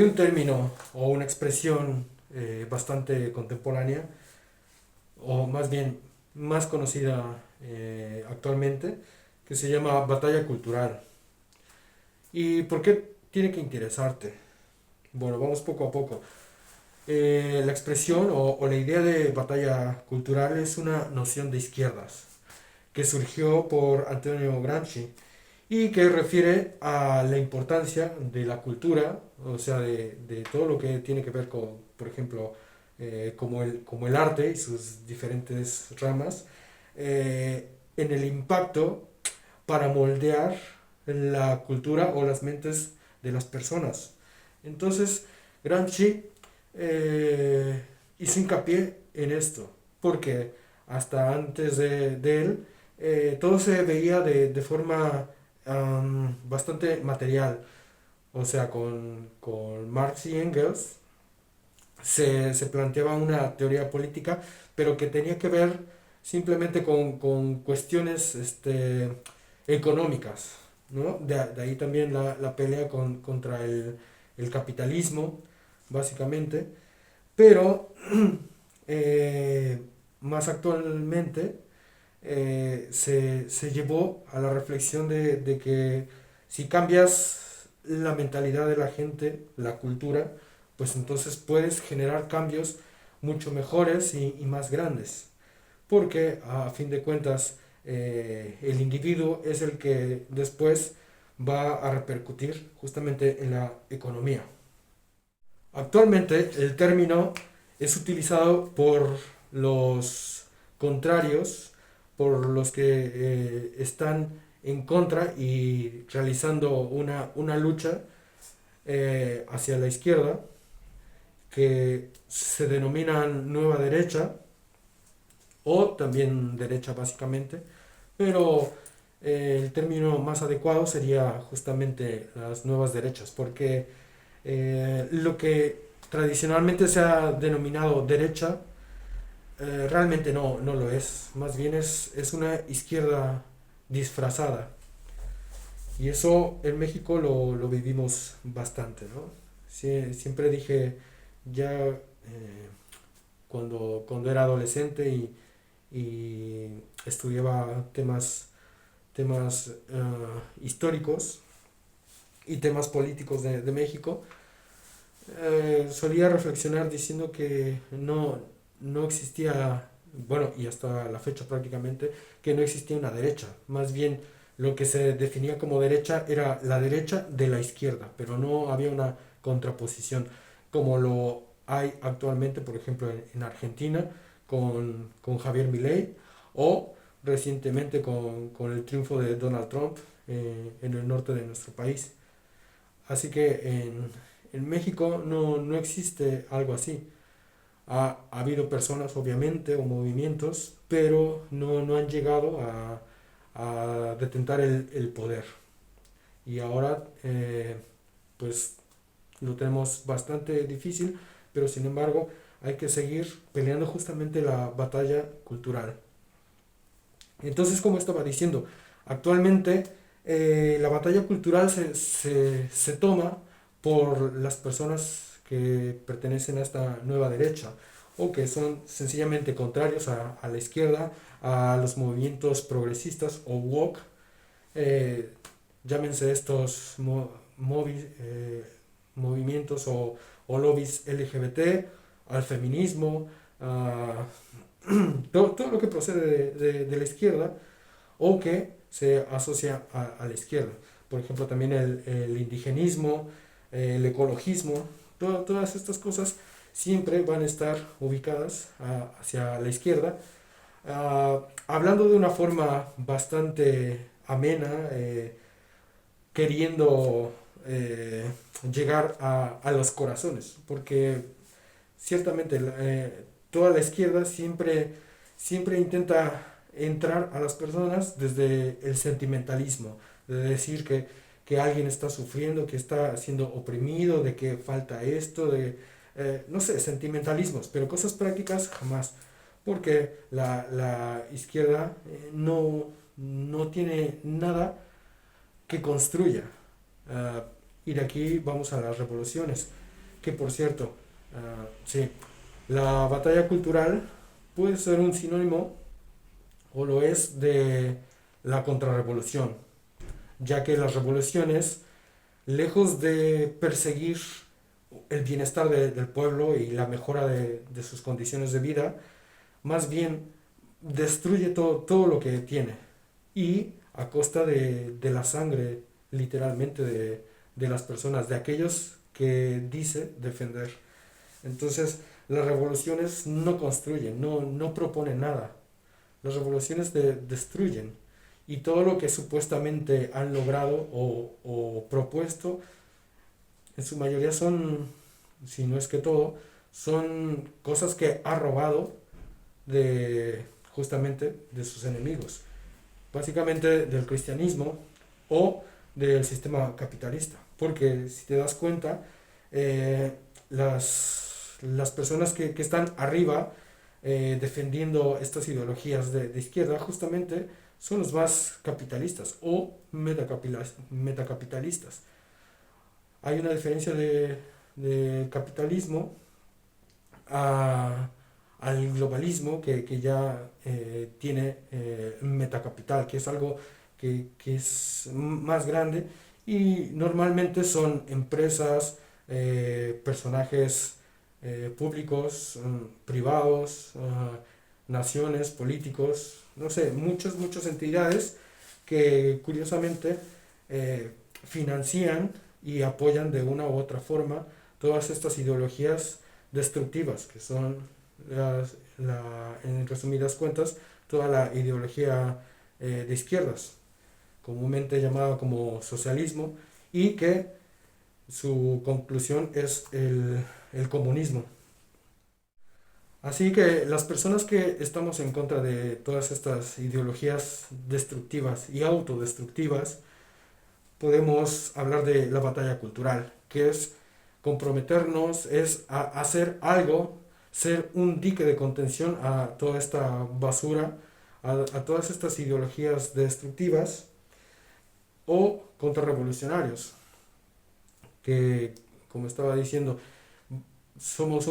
un término o una expresión bastante contemporánea, o más bien más conocida actualmente, que se llama batalla cultural. ¿Y por qué tiene que interesarte? Bueno, vamos poco a poco. La expresión o la idea de batalla cultural es una noción de izquierdas que surgió por Antonio Gramsci y que refiere a la importancia de la cultura, o sea, de todo lo que tiene que ver con, por ejemplo, como el arte y sus diferentes ramas, en el impacto para moldear la cultura o las mentes de las personas. Entonces, Gramsci hizo hincapié en esto, porque hasta antes de él todo se veía de forma bastante material, o sea, con Marx y Engels se planteaba una teoría política, pero que tenía que ver simplemente con cuestiones económicas, ¿no? De ahí también la pelea contra el capitalismo, básicamente, pero eh, más actualmente se llevó a la reflexión de que si cambias la mentalidad de la gente, la cultura, pues entonces puedes generar cambios mucho mejores y más grandes. Porque a fin de cuentas el individuo es el que después va a repercutir justamente en la economía. Actualmente el término es utilizado por los contrarios, por los que están en contra y realizando una lucha hacia la izquierda, que se denominan nueva derecha o también derecha básicamente, pero el término más adecuado sería justamente las nuevas derechas, porque lo que tradicionalmente se ha denominado derecha realmente no lo es, más bien es una izquierda disfrazada. Y eso en México lo vivimos bastante, ¿no? Siempre dije, ya cuando era adolescente y estudiaba temas históricos y temas políticos de México, solía reflexionar diciendo que no existía, bueno, y hasta la fecha prácticamente, que no existía una derecha. Más bien lo que se definía como derecha era la derecha de la izquierda, pero no había una contraposición como lo hay actualmente, por ejemplo, en Argentina con Javier Milei o recientemente con el triunfo de Donald Trump en el norte de nuestro país. Así que en México no existe algo así. Ha habido personas, obviamente, o movimientos, pero no han llegado a detentar el poder. Y ahora, pues, lo tenemos bastante difícil, pero sin embargo, hay que seguir peleando justamente la batalla cultural. Entonces, como estaba diciendo, actualmente la batalla cultural se toma por las personas que pertenecen a esta nueva derecha o que son sencillamente contrarios a la izquierda, a los movimientos progresistas o woke, eh, llámense estos movimientos o lobbies LGBT, al feminismo, a todo lo que procede de la izquierda o que se asocia a la izquierda. Por ejemplo, también el indigenismo, el ecologismo, todas estas cosas siempre van a estar ubicadas hacia la izquierda, hablando de una forma bastante amena, queriendo llegar a los corazones, porque ciertamente toda la izquierda siempre intenta entrar a las personas desde el sentimentalismo, de decir que alguien está sufriendo, que está siendo oprimido, de que falta esto, no sé, sentimentalismos, pero cosas prácticas jamás, porque la izquierda no tiene nada que construya. Y de aquí vamos a las revoluciones. Que por cierto, sí, la batalla cultural puede ser un sinónimo, o lo es, de la contrarrevolución, ya que las revoluciones, lejos de perseguir el bienestar del pueblo y la mejora de sus condiciones de vida, más bien destruye todo lo que tiene y a costa de la sangre, literalmente, de las personas, de aquellos que dice defender. Entonces, las revoluciones no construyen, no proponen nada. Las revoluciones destruyen. Y todo lo que supuestamente han logrado o propuesto, en su mayoría son, si no es que todo, son cosas que ha robado de justamente de sus enemigos, básicamente del cristianismo o del sistema capitalista. Porque si te das cuenta, las personas que están arriba defendiendo estas ideologías de izquierda justamente son los más capitalistas o metacapitalistas. Hay una diferencia de capitalismo a, al globalismo que ya tiene metacapital, que es algo que es más grande y normalmente son empresas, personajes públicos, privados, naciones, políticos, no sé, muchas entidades que curiosamente financian y apoyan de una u otra forma todas estas ideologías destructivas, que son, en resumidas cuentas, toda la ideología de izquierdas, comúnmente llamada como socialismo, y que su conclusión es el comunismo. Así que las personas que estamos en contra de todas estas ideologías destructivas y autodestructivas, podemos hablar de la batalla cultural, que es comprometernos, es a hacer algo, ser un dique de contención a toda esta basura, a todas estas ideologías destructivas o contrarrevolucionarios, que, como estaba diciendo, somos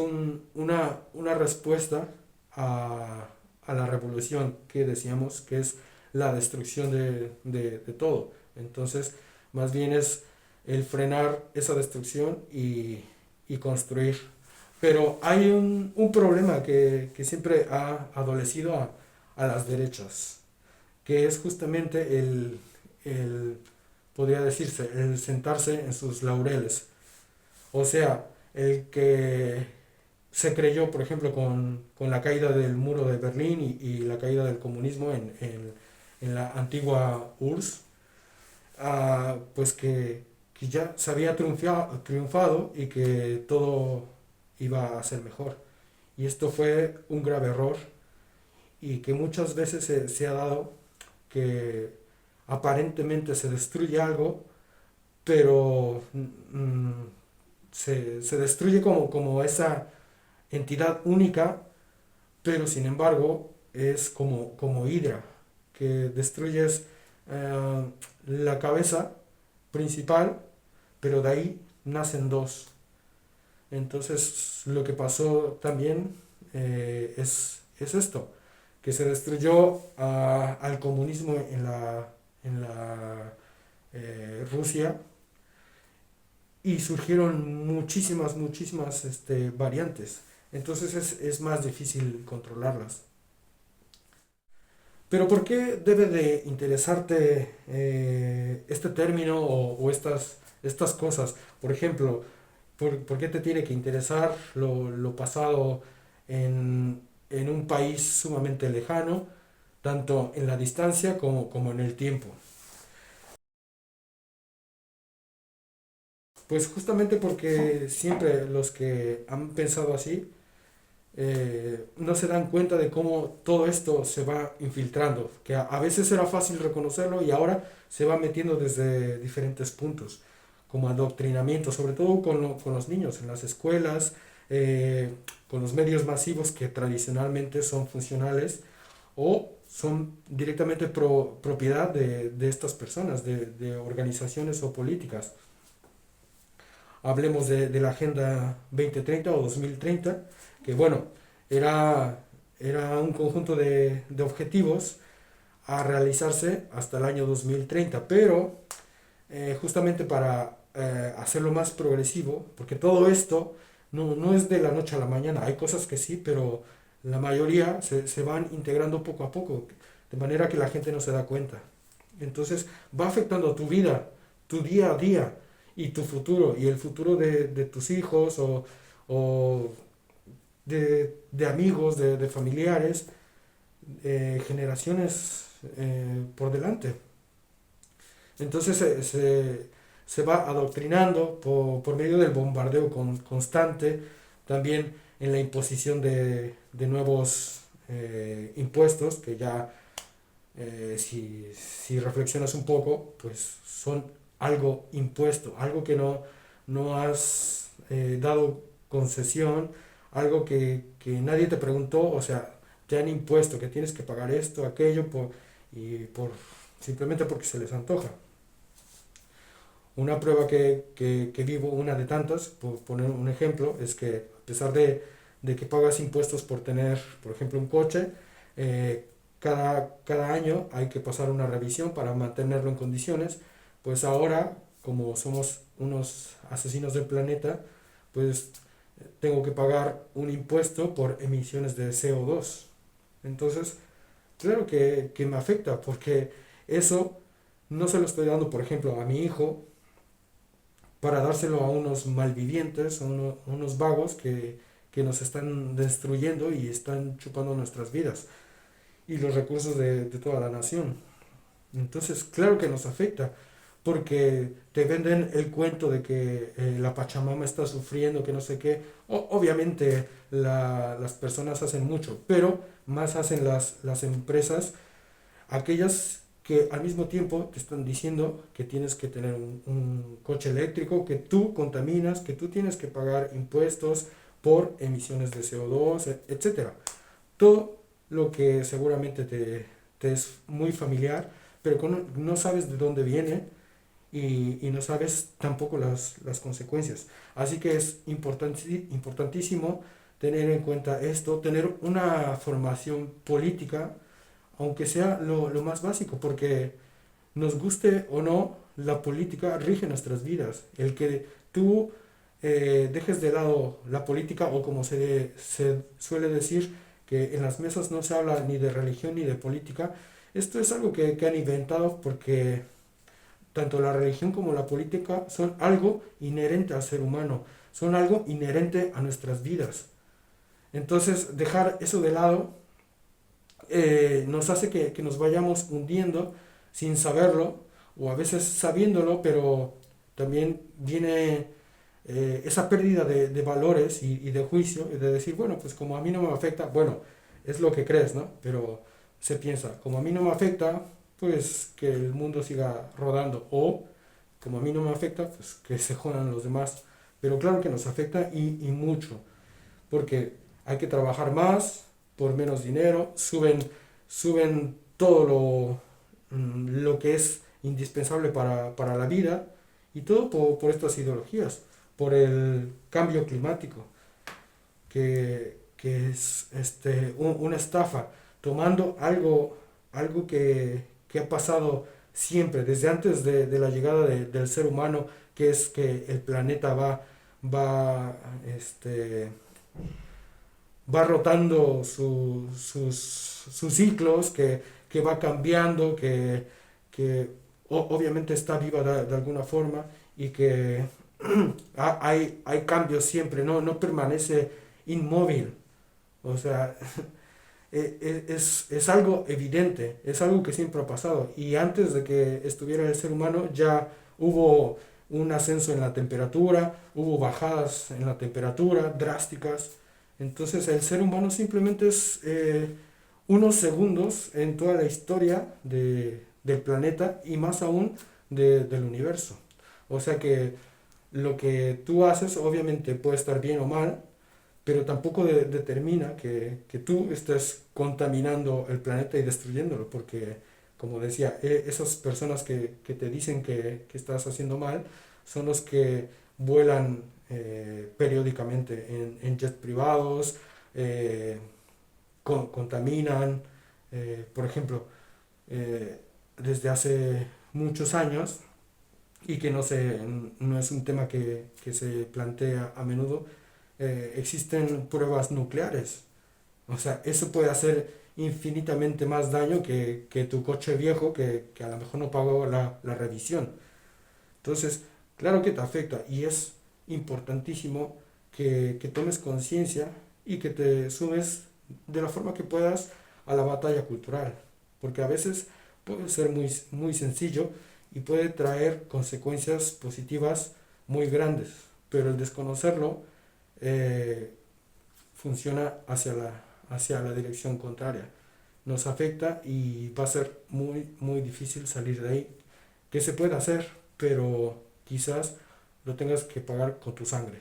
una respuesta a la revolución que decíamos que es la destrucción de todo. Entonces, más bien es el frenar esa destrucción y construir. Pero hay un problema que siempre ha adolecido a las derechas, que es justamente podría decirse, el sentarse en sus laureles. O sea, el que se creyó, por ejemplo, con la caída del muro de Berlín y la caída del comunismo en la antigua URSS, pues que ya se había triunfado y que todo iba a ser mejor. Y esto fue un grave error y que muchas veces se ha dado que aparentemente se destruye algo, pero se destruye como esa entidad única, pero sin embargo es como Hidra, que destruyes la cabeza principal, pero de ahí nacen dos. Entonces lo que pasó también es esto, que se destruyó al comunismo en la Rusia y surgieron muchísimas variantes. Entonces es más difícil controlarlas. Pero ¿por qué debe de interesarte este término o estas cosas? Por ejemplo, ¿por qué te tiene que interesar lo pasado en un país sumamente lejano, tanto en la distancia como en el tiempo? Pues justamente porque siempre los que han pensado así no se dan cuenta de cómo todo esto se va infiltrando, que a veces era fácil reconocerlo y ahora se va metiendo desde diferentes puntos, como adoctrinamiento, sobre todo con los niños en las escuelas, con los medios masivos que tradicionalmente son funcionales o son directamente propiedad de estas personas, de organizaciones o políticas. hablemos de la Agenda 2030 o 2030, que bueno, era un conjunto de objetivos a realizarse hasta el año 2030, pero justamente para hacerlo más progresivo, porque todo esto no es de la noche a la mañana, hay cosas que sí, pero la mayoría se van integrando poco a poco, de manera que la gente no se da cuenta. Entonces va afectando a tu vida, tu día a día y tu futuro y el futuro de tus hijos o de amigos, de familiares, generaciones por delante. Entonces se va adoctrinando por medio del bombardeo constante, también en la imposición de nuevos impuestos, que ya si reflexionas un poco, pues son algo impuesto, algo que no has dado concesión, algo que nadie te preguntó, o sea, te han impuesto que tienes que pagar esto, aquello, y simplemente porque se les antoja. Una prueba que vivo, una de tantas, por poner un ejemplo, es que a pesar de que pagas impuestos por tener, por ejemplo, un coche, cada año hay que pasar una revisión para mantenerlo en condiciones, pues ahora, como somos unos asesinos del planeta, pues tengo que pagar un impuesto por emisiones de CO2. Entonces, claro que me afecta, porque eso no se lo estoy dando, por ejemplo, a mi hijo, para dárselo a unos malvivientes, a unos vagos que nos están destruyendo y están chupando nuestras vidas y los recursos de toda la nación. Entonces, claro que nos afecta, porque te venden el cuento de que la Pachamama está sufriendo, que no sé qué. Obviamente las personas hacen mucho, pero más hacen las empresas, aquellas que al mismo tiempo te están diciendo que tienes que tener un coche eléctrico, que tú contaminas, que tú tienes que pagar impuestos por emisiones de CO2, etcétera. Todo lo que seguramente te es muy familiar, pero no sabes de dónde viene y no sabes tampoco las consecuencias. Así que es importantísimo tener en cuenta esto, tener una formación política, aunque sea lo más básico, porque nos guste o no, la política rige nuestras vidas. El que tú dejes de lado la política, o como se suele decir, que en las mesas no se habla ni de religión ni de política, esto es algo que han inventado, porque tanto la religión como la política son algo inherente al ser humano, son algo inherente a nuestras vidas. Entonces, dejar eso de lado nos hace que nos vayamos hundiendo sin saberlo, o a veces sabiéndolo, pero también viene esa pérdida de valores y de juicio, y de decir, bueno, pues como a mí no me afecta, bueno, es lo que crees, ¿no? Pero se piensa, como a mí no me afecta, pues que el mundo siga rodando, o como a mí no me afecta, pues que se jodan los demás. Pero claro que nos afecta y mucho, porque hay que trabajar más por menos dinero, suben todo lo que es indispensable para la vida, y todo por estas ideologías, por el cambio climático, que es una estafa, tomando algo que ha pasado siempre, desde antes de la llegada del ser humano, que es que el planeta va, este, va rotando sus ciclos, que va cambiando, que obviamente está viva de alguna forma, y que hay cambios siempre, no permanece inmóvil. O sea, es algo evidente, es algo que siempre ha pasado. Y antes de que estuviera el ser humano ya hubo un ascenso en la temperatura, hubo bajadas en la temperatura drásticas. Entonces el ser humano simplemente es unos segundos en toda la historia del planeta, y más aún del universo. O sea que lo que tú haces obviamente puede estar bien o mal, pero tampoco determina que tú estés contaminando el planeta y destruyéndolo, porque, como decía, esas personas que te dicen que estás haciendo mal son los que vuelan periódicamente en jets privados, contaminan, por ejemplo, eh, desde hace muchos años, y que no es un tema que se plantea a menudo, existen pruebas nucleares. O sea, eso puede hacer infinitamente más daño que tu coche viejo que a lo mejor no pagó la revisión. Entonces, claro que te afecta y es importantísimo que tomes conciencia y que te sumes de la forma que puedas a la batalla cultural, porque a veces puede ser muy sencillo y puede traer consecuencias positivas muy grandes, pero el desconocerlo eh, funciona hacia la dirección contraria. Nos afecta y va a ser muy difícil salir de ahí. ¿Qué se puede hacer? Pero quizás lo tengas que pagar con tu sangre.